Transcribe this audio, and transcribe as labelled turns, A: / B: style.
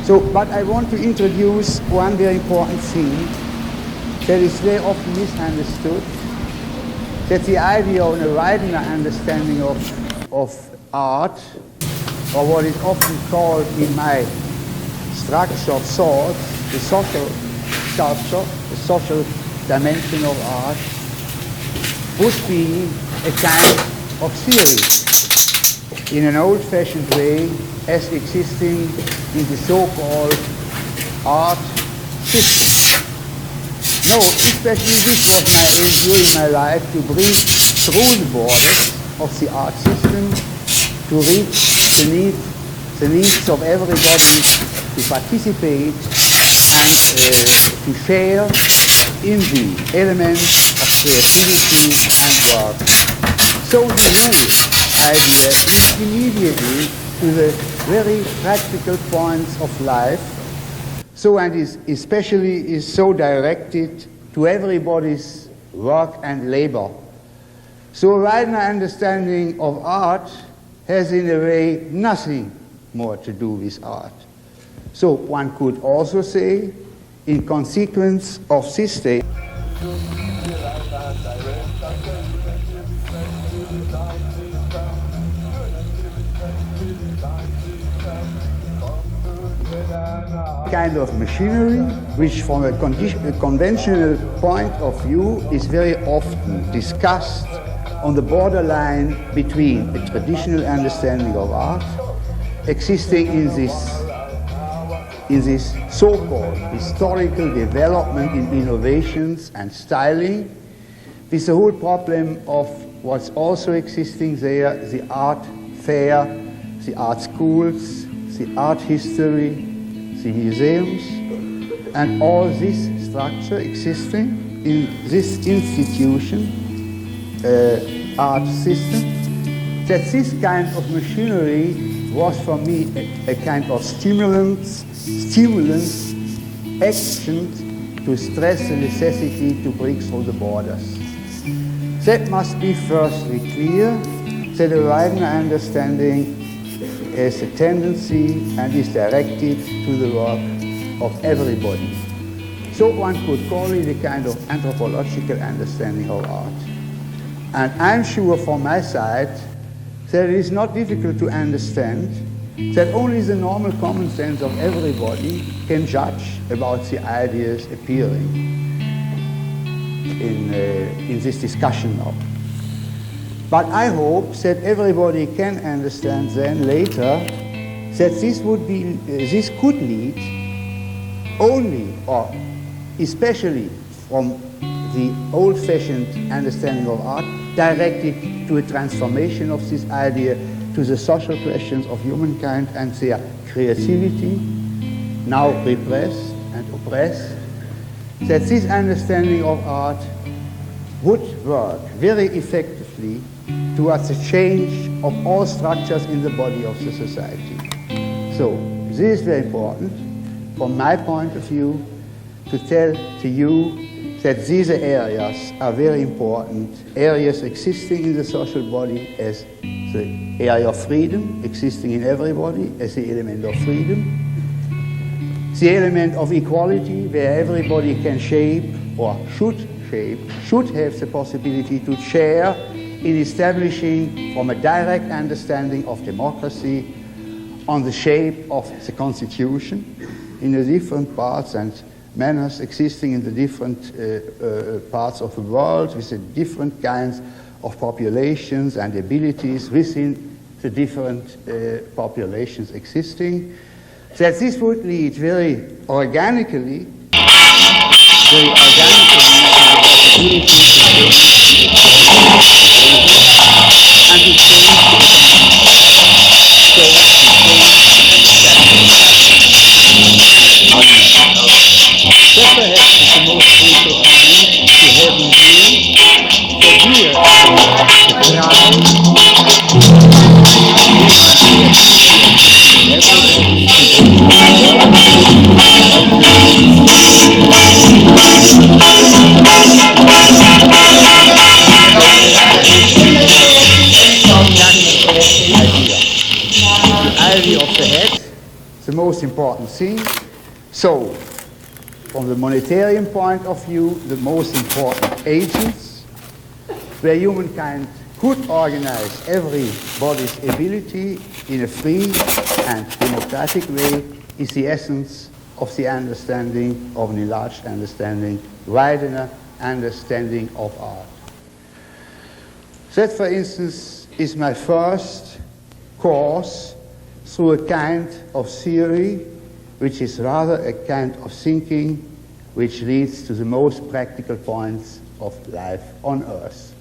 A: So, but I want to introduce one very important thing that is very often misunderstood, that the idea of a wider understanding of art, or what is often called in my structure of thought, the social sculpture, the social dimension of art, would be a kind of theory in an old-fashioned way as existing in the so-called art system. No, especially this was my aim during my life, to break through the borders of the art system, to reach the needs of everybody to participate and to share in the elements of creativity and work. So the whole idea is immediately to the very practical points of life, so and is especially is so directed to everybody's work and labor. So a wider understanding of art has in a way nothing more to do with art. So one could also say, in consequence of this state, kind of machinery, which from a conventional point of view is very often discussed on the borderline between a traditional understanding of art, existing in this so-called historical development in innovations and styling, with the whole problem of what's also existing there, the art fair, the art schools, the art history, the museums, and all this structure existing in this institution, art system, that this kind of machinery was for me a kind of stimulant action to stress the necessity to break through the borders. That must be firstly clear, that a wider understanding has a tendency and is directed to the work of everybody. So one could call it a kind of anthropological understanding of art. And I'm sure from my side that it is not difficult to understand that only the normal common sense of everybody can judge about the ideas appearing in this discussion now. But I hope that everybody can understand then later that this could lead only or especially from the old-fashioned understanding of art directed to a transformation of this idea to the social questions of humankind and their creativity, now repressed and oppressed, that this understanding of art would work very effectively towards the change of all structures in the body of the society. So this is very important from my point of view to tell to you that these areas are very important, areas existing in the social body as the area of freedom, existing in everybody as the element of freedom, the element of equality where everybody can shape or should have the possibility to share in establishing from a direct understanding of democracy on the shape of the constitution in the different parts and manners existing in the different parts of the world with the different kinds of populations and abilities within the different populations existing, that this would lead very organically to the possibility to change and to that perhaps is the most crucial point to have in view, that here the idea of the head, the most most important thing. So, from the monetarian point of view, the most important agents, where humankind could organize everybody's ability in a free and democratic way, is the essence of the understanding, of an enlarged understanding, widener understanding of art. That, for instance, is my first course through a kind of theory which is rather a kind of thinking which leads to the most practical points of life on earth.